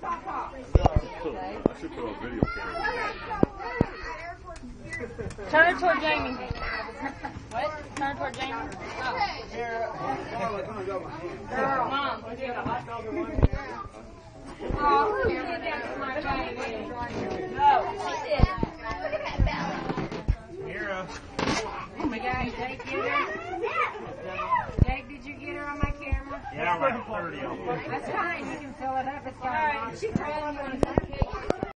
I should put a video camera. Turn it toward Jamie. What? Turn it toward Jamie. Oh. Mom. Oh, here we go. My baby. No. Look at that belly. Mira. Oh my God, Jake, get her? Jake, did you get her on my camera? Yeah, like 30 of them. That's fine. You can fill it up. It's fine. All right. She's ready. You want to